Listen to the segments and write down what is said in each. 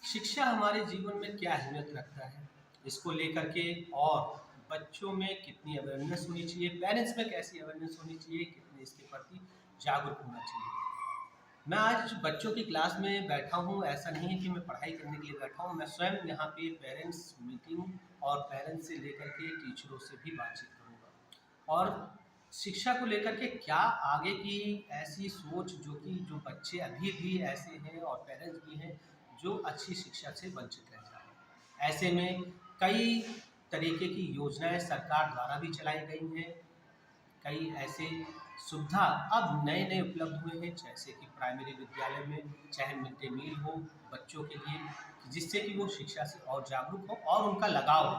शिक्षा हमारे जीवन में क्या अहमियत रखता है, इसको लेकर के और बच्चों में कितनी अवेयरनेस होनी चाहिए, पेरेंट्स में कैसी अवेयरनेस होनी चाहिए, कितने इसके प्रति जागरूक होना चाहिए। मैं आज बच्चों की क्लास में बैठा हूँ, ऐसा नहीं है कि मैं पढ़ाई करने के लिए बैठा हूँ, मैं स्वयं यहाँ पे पेरेंट्स मीटिंग और पेरेंट्स से लेकर के टीचरों से भी बातचीत करूँगा। और शिक्षा को लेकर के क्या आगे की ऐसी सोच जो बच्चे अभी भी ऐसे हैं और पेरेंट्स भी हैं जो अच्छी शिक्षा से वंचित रह जा रहे हैं। ऐसे में कई तरीके की योजनाएं सरकार द्वारा भी चलाई गई हैं। कई ऐसे सुविधा अब नए-नए उपलब्ध हुए हैं, जैसे कि प्राइमरी विद्यालय में चाहे मिड डे मील हो बच्चों के लिए, जिससे कि वो शिक्षा से और जागरूक हो और उनका लगाव हो।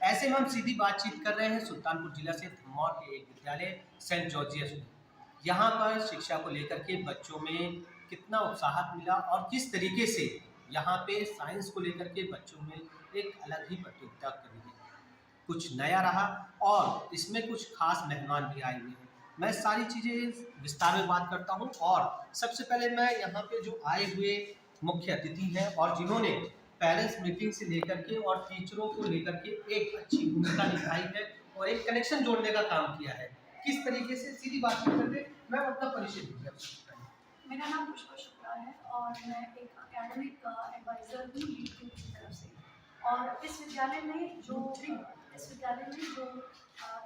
ऐसे में हम सीधी बातचीत कर रहे हैं सुल्तानपुर जिला से धमौर के एक विद्यालय सेंट जॉर्जियस में। यहाँ पर शिक्षा को लेकर के बच्चों में कितना उत्साह मिला और किस तरीके से यहाँ पे साइंस को लेकर के बच्चों में एक अलग ही प्रतियोगिता करी गई। कुछ नया रहा और इसमें कुछ खास मेहमान भी आए हुए हैं। मैं सारी चीज़ें विस्तार में बात करता हूँ और सबसे पहले मैं यहाँ पे जो आए हुए मुख्य अतिथि हैं और जिन्होंने पेरेंट्स मीटिंग से लेकर के और टीचरों को लेकर के एक अच्छी भूमिका निभाई है और एक कनेक्शन जोड़ने का काम किया है। किस तरीके से सीधी बात करके मैं अपना परिचय दूँगा। मेरा नाम पुष्पा शुक्ला है और मैं एक एकेडमिक एडवाइज़र हूँ लीड ग्रुप की तरफ से। और इस विद्यालय में जो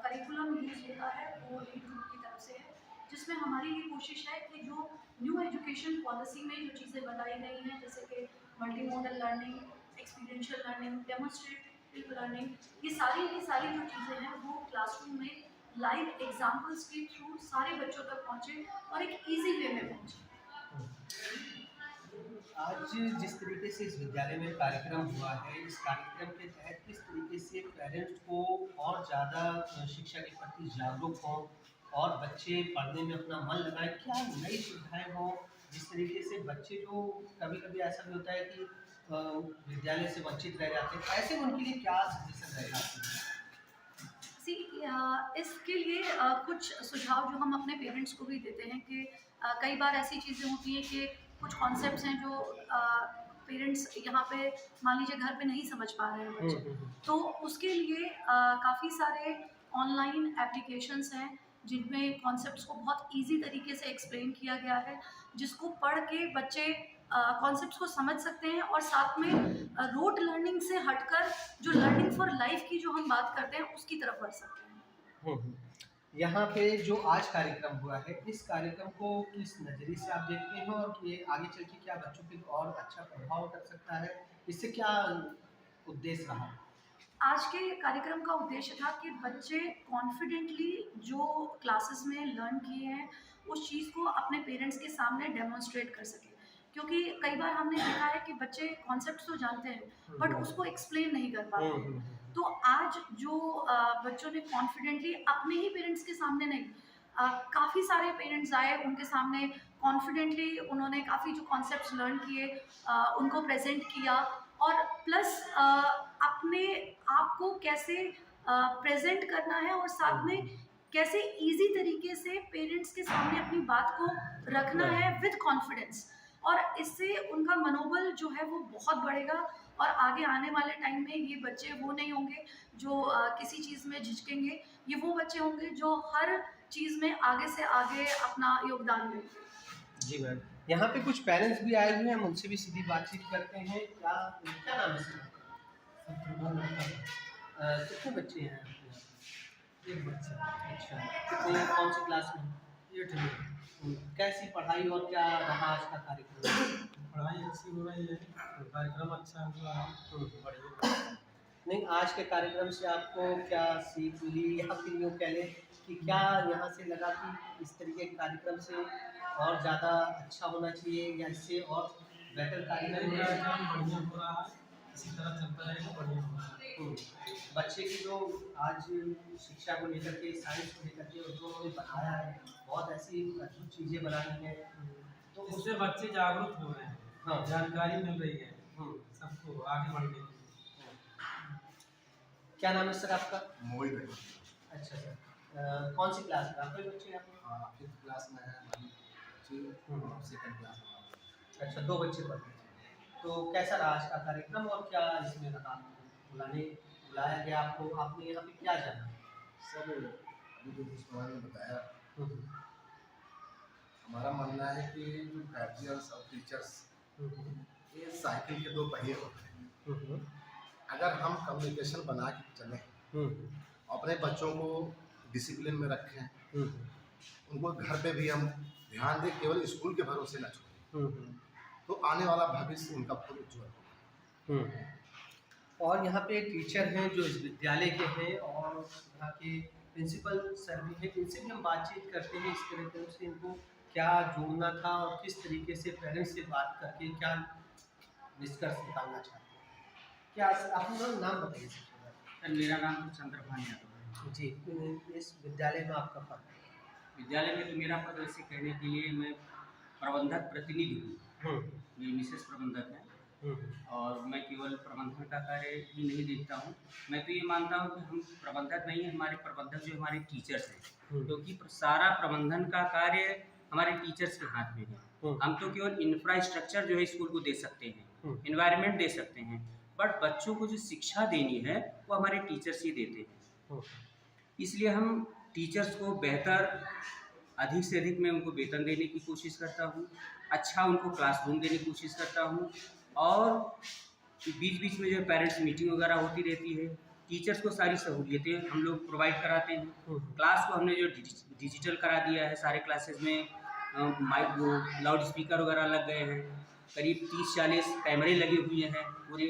करिकुलम यूज़ होता है वो लीड ग्रुप की तरफ से है, जिसमें हमारी ये कोशिश है कि जो न्यू एजुकेशन पॉलिसी में जो चीज़ें बताई गई हैं, जैसे कि multi modal learning, experiential learning, demonstrative learning, ये सारी की सारी जो चीज़ें हैं वो क्लासरूम में लाइव एग्जाम्पल्स के थ्रू सारे बच्चों तक पहुँचे और एक ईजी वे में पहुँचे। आज जिस तरीके से इस विद्यालय में कार्यक्रम हुआ है, इस कार्यक्रम के तहत किस तरीके से पेरेंट्स को और ज़्यादा शिक्षा के प्रति जागरूक हों और बच्चे पढ़ने में अपना मन लगाएं, क्या नई सुविधाएं हों, जिस तरीके से बच्चे जो कभी-कभी ऐसा भी होता है कि विद्यालय से वंचित रह जाते हैं, ऐसे में उनके लिए क्या सजेशन रहेगा आपके? सी इसके लिए कुछ सुझाव जो हम अपने पेरेंट्स को भी देते हैं कि कई बार ऐसी चीज़ें होती हैं कि कुछ कॉन्सेप्ट्स हैं जो पेरेंट्स यहाँ पे मान लीजिए घर पे नहीं समझ पा रहे हैं हुँ, बच्चे, हुँ, हुँ। तो उसके लिए काफ़ी सारे ऑनलाइन एप्लीकेशंस हैं जिनमें कॉन्सेप्ट्स को बहुत इजी तरीके से एक्सप्लेन किया गया है, जिसको पढ़ के बच्चे कॉन्सेप्ट्स को समझ सकते हैं और साथ में रोट लर्निंग से हटकर जो लर्निंग फॉर लाइफ की जो हम बात करते हैं उसकी तरफ बढ़ सकते हैं। हुँ, हुँ। यहाँ पे जो आज कार्यक्रम हुआ है, इस कार्यक्रम को किस नज़रिए से आप देखते हैं और ये आगे चल के क्या बच्चों पे और अच्छा प्रभाव कर सकता है? इससे क्या उद्देश्य रहा? आज के कार्यक्रम का उद्देश्य था कि बच्चे कॉन्फिडेंटली जो क्लासेस में लर्न किए हैं उस चीज़ को अपने पेरेंट्स के सामने डेमोन्स्ट्रेट कर सकें, क्योंकि कई बार हमने देखा है कि बच्चे कॉन्सेप्ट्स तो जानते हैं बट उसको एक्सप्लेन नहीं कर पाते हुँ, हुँ, हैं। हुँ। तो आज जो बच्चों ने कॉन्फिडेंटली अपने ही पेरेंट्स के सामने नहीं, काफ़ी सारे पेरेंट्स आए उनके सामने, कॉन्फिडेंटली उन्होंने काफ़ी जो कॉन्सेप्ट्स लर्न किए उनको प्रेजेंट किया और प्लस अपने आप को कैसे प्रेजेंट करना है और साथ में कैसे इजी तरीके से पेरेंट्स के सामने अपनी बात को रखना है विद कॉन्फिडेंस। और इससे उनका मनोबल जो है वो बहुत बढ़ेगा और आगे आने वाले टाइम में ये बच्चे वो नहीं होंगे जो किसी चीज़ में झिझकेंगे, ये वो बच्चे होंगे जो हर चीज़ में आगे से आगे अपना योगदान देंगे। जी मैम। यहाँ पे कुछ पेरेंट्स भी आए हुए हैं, हम उनसे भी सीधी बातचीत करते हैं। क्या क्या नाम है सर? कितने बच्चे हैं आपके यहाँ? एक बच्चा। अच्छा, कितने कौन-सी क्लास में? 8 में। कैसी पढ़ाई और क्या रहा आज का कार्यक्रम? पढ़ाई अच्छी हो रही है, कार्यक्रम अच्छा हुआ है, बढ़िया। नहीं, आज के कार्यक्रम से आपको क्या सीख मिली या फिर यूँ कह लें कि क्या यहाँ से लगा कि इस तरीके के कार्यक्रम से और ज़्यादा अच्छा होना चाहिए या इससे और बेटर कार्यक्रम नहीं, होना कार्यक्रम चाहिए? बढ़िया हो रहा है, इसी तरह चलता रहेगा, बढ़िया होगा। हुँ। बच्चे की जो आज शिक्षा को लेकर के, साइंस को लेकर के जो उन्होंने बताया है, बहुत ऐसी अद्भुत चीज़ें बनाई हैं, तो उस इससे बच्चे जागरूक हो रहे हैं, हाँ। जानकारी मिल रही है हुँ। सबको आगे बढ़ने के लिए। क्या नाम है सर आपका? मोहित भाई। अच्छा सर। कौन सी क्लास में आपके बच्चे यहाँ पे? हाँ, 5th क्लास में है, 1, 2 और 2nd क्लास में। अच्छा, 2 बच्चे पढ़ रहे हैं। तो कैसा रहा आज का कार्यक्रम और क्या इसमें रहा? बुलाया गया आपको, आपने यहाँ पे क्या जाना? सर अभी जो दुश्मन ने बताया, हम्म, हमारा मानना है कि जो गार्जियंस और टीचर्स हम्म, ये साइकिल के दो पहिए होते हैं। हम्म, अगर हम कम्युनिकेशन बना के चलें, हम्म, अपने बच्चों को डिसिप्लिन में रखें, हम्म, उनको घर पे भी हम ध्यान दें, केवल स्कूल के भरोसे न छोड़ें, हम्म, तो आने वाला भविष्य उनका बहुत उज्ज्वल होगा। और यहाँ पे टीचर हैं जो इस विद्यालय के हैं और यहाँ के प्रिंसिपल सर भी हैं, इनसे भी हम बातचीत करते हैं इस तरीके से इनको क्या जोड़ना था और किस तरीके से पेरेंट्स से बात करके क्या निष्कर्ष निकालना चाहते हैं। क्या अपना नाम बताइए सबसे पहले। सर मेरा नाम तो चंद्रभान यादव है। जी, इस विद्यालय में आपका पद है? विद्यालय में तो मेरा पद वैसे कहने के लिए मैं प्रबंधक प्रतिनिधि हूँ। मेरी मिसेस प्रबंधक है और मैं केवल प्रबंधन का कार्य ही नहीं देखता हूँ। मैं तो ये मानता हूँ कि हम प्रबंधक नहीं हैं, हमारे प्रबंधक जो हमारे टीचर्स हैं, क्योंकि सारा प्रबंधन का कार्य हमारे टीचर्स के हाथ में है। हम तो केवल इंफ्रास्ट्रक्चर जो है स्कूल को दे सकते हैं, इन्वायरमेंट दे सकते हैं, बट बच्चों को जो शिक्षा देनी है वो हमारे टीचर्स ही देते हैं। इसलिए हम टीचर्स को बेहतर अधिक से अधिक मैं उनको वेतन देने की कोशिश करता हूँ, अच्छा उनको क्लासरूम देने की कोशिश करता हूँ और बीच बीच में जो पेरेंट्स मीटिंग वगैरह होती रहती है, टीचर्स को सारी सहूलियतें हम लोग प्रोवाइड कराते हैं। क्लास को हमने जो डिजिटल करा दिया है, सारे क्लासेस में माइक वो लाउड स्पीकर वगैरह लग गए हैं, करीब 30-40 कैमरे लगे हुए हैं पूरे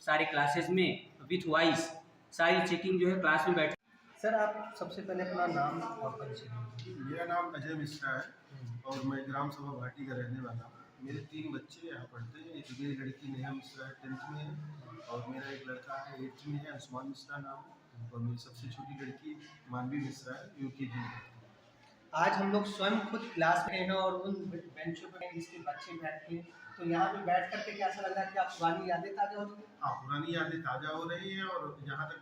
सारे क्लासेस में विथ वॉइस सारी चेकिंग जो है क्लास में बैठे। सर आप सबसे पहले अपना नाम और परिचय। मेरा नाम अजय मिश्रा है और मैं ग्राम सभा भाटी का रहने वाला हूँ। मेरे 3 बच्चे यहाँ पढ़ते हैं। एक मेरी लड़की नेहा मिश्रा है 10th में है और मेरा एक लड़का है 8th में है, अंशुमान मिश्रा नाम है, और मेरी सबसे छोटी लड़की मानवी मिश्रा है UKG में। आज हम लोग स्वयं खुद क्लास में हैं और उन बेंचों पर जिसके बच्चे बैठते हैं, तो यहाँ पे बैठ करके कैसा लग रहा है कि आप पुरानी यादें ताज़ा हो रही हैं? हाँ, पुरानी यादें ताज़ा हो रही हैं और जहाँ तक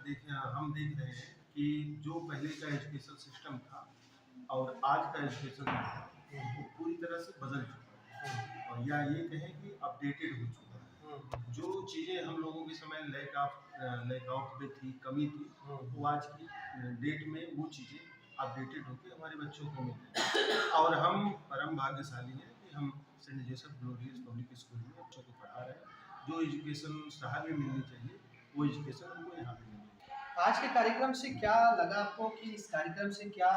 हम देख रहे हैं कि जो पहले का एजुकेशन सिस्टम था और आज का एजुकेशन वो पूरी तरह से बदल चुका है और या ये कहें कि अपडेटेड हो चुका है। जो चीज़ें हम लोगों के समय लैक ऑफ में थी, कमी थी, वो आज की डेट में वो चीज़ें अपडेटेड होकर हमारे बच्चों को मिल रही है और हम परम भाग्यशाली हैं कि हम Saint Joseph Glorious Public School में बच्चों को पढ़ा रहे हैं। जो एजुकेशन शहर में मिलनी चाहिए वो एजुकेशन हमको यहाँ पे मिल रही है। आज के कार्यक्रम से क्या लगा आपको कि इस कार्यक्रम से क्या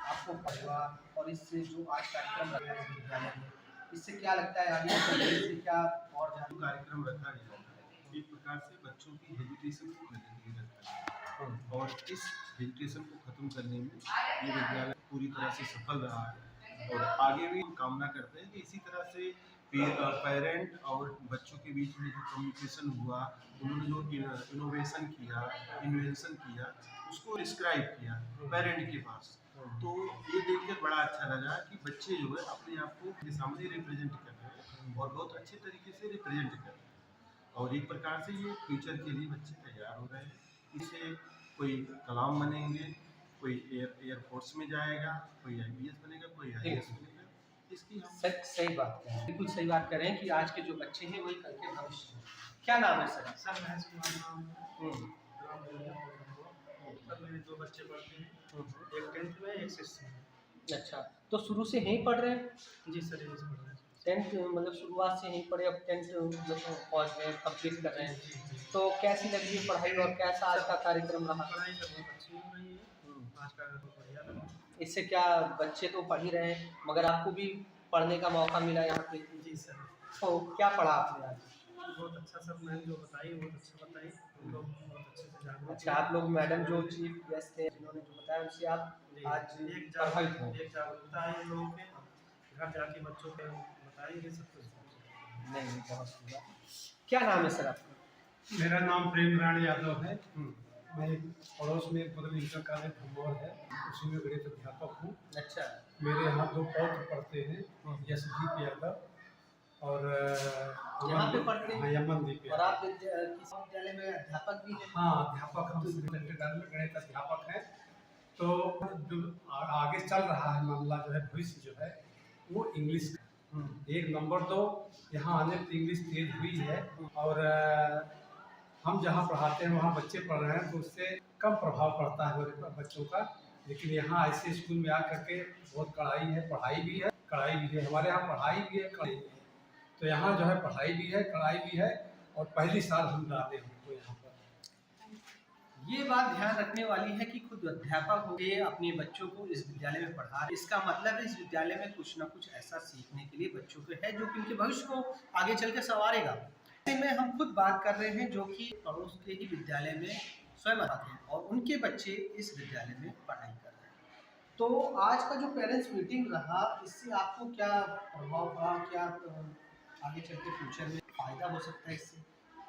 आपको पढ़ा और इससे जो आज कार्यक्रम रखा है इस विद्यालय में, इससे क्या लगता है आगे चलकर इससे क्या और जो ज़्यादा? कार्यक्रम रखा गया है एक प्रकार से बच्चों की हेजिटेशन को खत्म किया जाता है और इस हेजिटेशन को खत्म करने में ये विद्यालय पूरी तरह से सफल रहा है और आगे भी हम कामना करते हैं कि इसी तरह से पेरेंट और बच्चों के बीच में जो कम्युनिकेशन हुआ, उन्होंने जो इनोवेशन किया, इन्वेंशन किया, उसको डिस्क्राइब किया पेरेंट के पास, तो ये देखकर बड़ा अच्छा लगा कि बच्चे जो है अपने आप को के सामने रिप्रेजेंट कर रहे हैं और बहुत अच्छे तरीके से रिप्रेजेंट कर रहे हैं और एक प्रकार से ये फ्यूचर के लिए बच्चे तैयार हो रहे हैं। इससे कोई कलाम बनेंगे, कोई एयरफोर्स में जाएगा, कोई IPS बनेगा, कोई IAS बनेगा। इसकी हम सही बात करें, बिल्कुल सही बात करें कि आज के जो बच्चे हैं वही कल के भविष्य हैं। क्या नाम है सर? सर महेश कुमार नाम है। ग्राम देवरिया कोटपुर। सर मेरे 2 बच्चे पढ़ते हैं, एक 10th में एक 6th में। अच्छा, तो शुरू से यहीं पढ़ रहे हैं? जी सर यही से पढ़ रहे हैं। 10th मतलब शुरुआत से यहीं पढ़े, अब 10th मतलब पहुँच गए, कंप्लीट कर रहे हैं। जी तो कैसी लग रही है पढ़ाई और कैसा आज का कार्यक्रम रहा? पढ़ाई सर बहुत अच्छी हो रही है, आज का तो बढ़िया लगा। इससे क्या बच्चे तो पढ़ ही रहे हैं मगर आपको भी पढ़ने का मौका मिला यहाँ पे, जी सर तो क्या पढ़ा आपने आज? बहुत अच्छा सर, मैंने जो बताई बहुत अच्छा बताई, हम लोग बहुत अच्छे से जागरूक अच्छा, आप लोग मैडम जो चीफ गेस्ट थे जिन्होंने जो बताया उनसे आप हैं। आज एक प्रभावित हो? जागरूकता है इन लोगों के, घर जाके बच्चों को बताएंगे सब कुछ। नहीं, बहुत सुंदर। क्या नाम है सर आपका? मेरा नाम प्रेम नारायण यादव है। मैं पड़ोस में बगल इंटर कॉलेज भंगौर है, उसी में गणित अध्यापक हूँ। अच्छा, मेरे यहाँ 2 पौत्र पढ़ते हैं, यशदीप यादव और यहाँ पे पढ़ते हैं? हाँ, यमनदीप और यादव। आप किस विद्यालय में अध्यापक भी हैं? हाँ, अध्यापक हम गणित अध्यापक हैं। तो जो आगे चल रहा है मामला जो है, भविष्य जो है वो इंग्लिश का। एक नंबर 2, यहाँ आने पर इंग्लिश तेज हुई है और हम जहाँ पढ़ाते हैं वहाँ बच्चे पढ़ रहे हैं तो उससे कम प्रभाव पड़ता है हमारे बच्चों का। लेकिन यहाँ ऐसे स्कूल में आकर के बहुत कड़ाई है, पढ़ाई भी है कड़ाई भी है। हमारे यहाँ पढ़ाई भी है कड़ाई भी है, तो यहाँ जो है पढ़ाई भी है कड़ाई भी है और पहली साल हम डाले हमको यहाँ पर। ये बात ध्यान रखने वाली है कि खुद अध्यापक होके अपने बच्चों को इस विद्यालय में पढ़ा रहे, इसका मतलब है इस विद्यालय में कुछ ना कुछ ऐसा सीखने के लिए बच्चों को है जो कि उनके भविष्य को आगे चल के संवारेगा। ऐसे में हम खुद बात कर रहे हैं जो कि पड़ोस के ही विद्यालय में स्वयं आते हैं और उनके बच्चे इस विद्यालय में पढ़ाई कर रहे हैं। तो आज का जो पेरेंट्स मीटिंग रहा, इससे आपको क्या प्रभाव पड़ा, क्या आगे चल के फ्यूचर में फायदा हो सकता है इससे?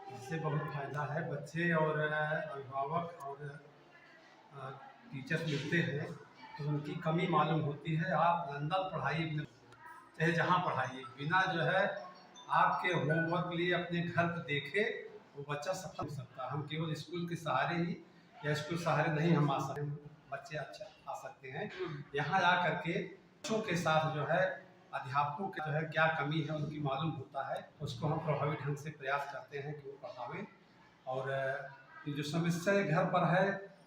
इससे बहुत फायदा है। बच्चे और अभिभावक और टीचर्स मिलते हैं तो उनकी कमी मालूम होती है। आप लंदन पढ़ाइए चाहे जहाँ पढ़ाइए, बिना जो है आपके होमवर्क लिए अपने घर पर देखे वो बच्चा सफल हो सकता है। हम केवल स्कूल के सहारे ही या स्कूल सहारे नहीं हम आ सकते, बच्चे अच्छा आ सकते हैं। यहाँ आ करके बच्चों के साथ जो है अध्यापकों के जो है क्या कमी है उनकी मालूम होता है, उसको हम प्रभावी ढंग से प्रयास करते हैं कि वो पढ़ावें। और ये जो समस्या घर पर है,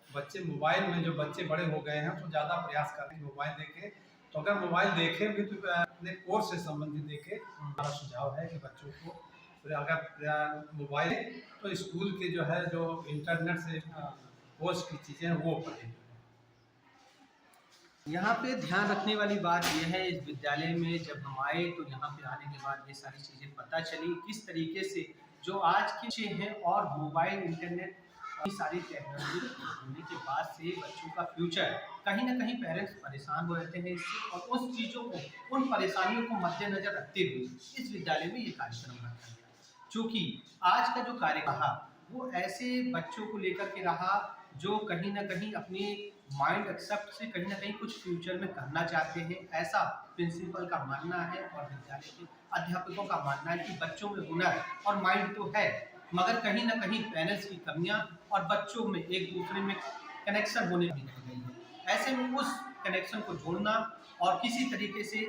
बच्चे मोबाइल में जो बच्चे बड़े हो गए हैं तो ज़्यादा प्रयास करते हैं मोबाइल देखें, तो अगर मोबाइल देखें भी तो अपने कोर्स से संबंधित देखें। हमारा सुझाव है कि बच्चों को अगर मोबाइल तो स्कूल के जो है जो इंटरनेट से कोर्स की चीज़ें हैं वो पढ़ें। यहाँ पे ध्यान रखने वाली बात यह है, इस विद्यालय में जब हम आए तो यहाँ पे आने के बाद ये सारी चीज़ें पता चली किस तरीके से जो आज के बच्चे हैं और मोबाइल इंटरनेट की सारी टेक्नोलॉजी होने के बाद से बच्चों का फ्यूचर कहीं ना कहीं पेरेंट्स परेशान हो रहते हैं इससे, और उस चीज़ों को, उन परेशानियों को मद्देनजर रखते हुए इस विद्यालय में ये कार्यक्रम रखा गया। चूँकि आज का जो कार्य रहा वो ऐसे बच्चों को लेकर के रहा जो कहीं ना कहीं अपने माइंड एक्सेप्ट से कहीं ना कहीं कुछ फ्यूचर में करना चाहते हैं, ऐसा प्रिंसिपल का मानना है और विद्यालय के अध्यापकों का मानना है कि बच्चों में हुनर और माइंड तो है, मगर कहीं ना कहीं पेरेंट्स की कमियां और बच्चों में एक दूसरे में कनेक्शन होने की रह गई है। ऐसे में उस कनेक्शन को जोड़ना और किसी तरीके से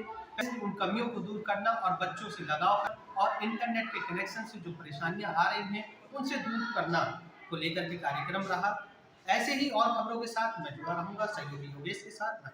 उन कमियों को दूर करना और बच्चों से लगाव करना और इंटरनेट के कनेक्शन से जो परेशानियां आ रही हैं उनसे दूर करना को लेकर के कार्यक्रम रहा। ऐसे ही और खबरों के साथ मैं जुड़ा रहूंगा सहयोगी योगेश के साथ।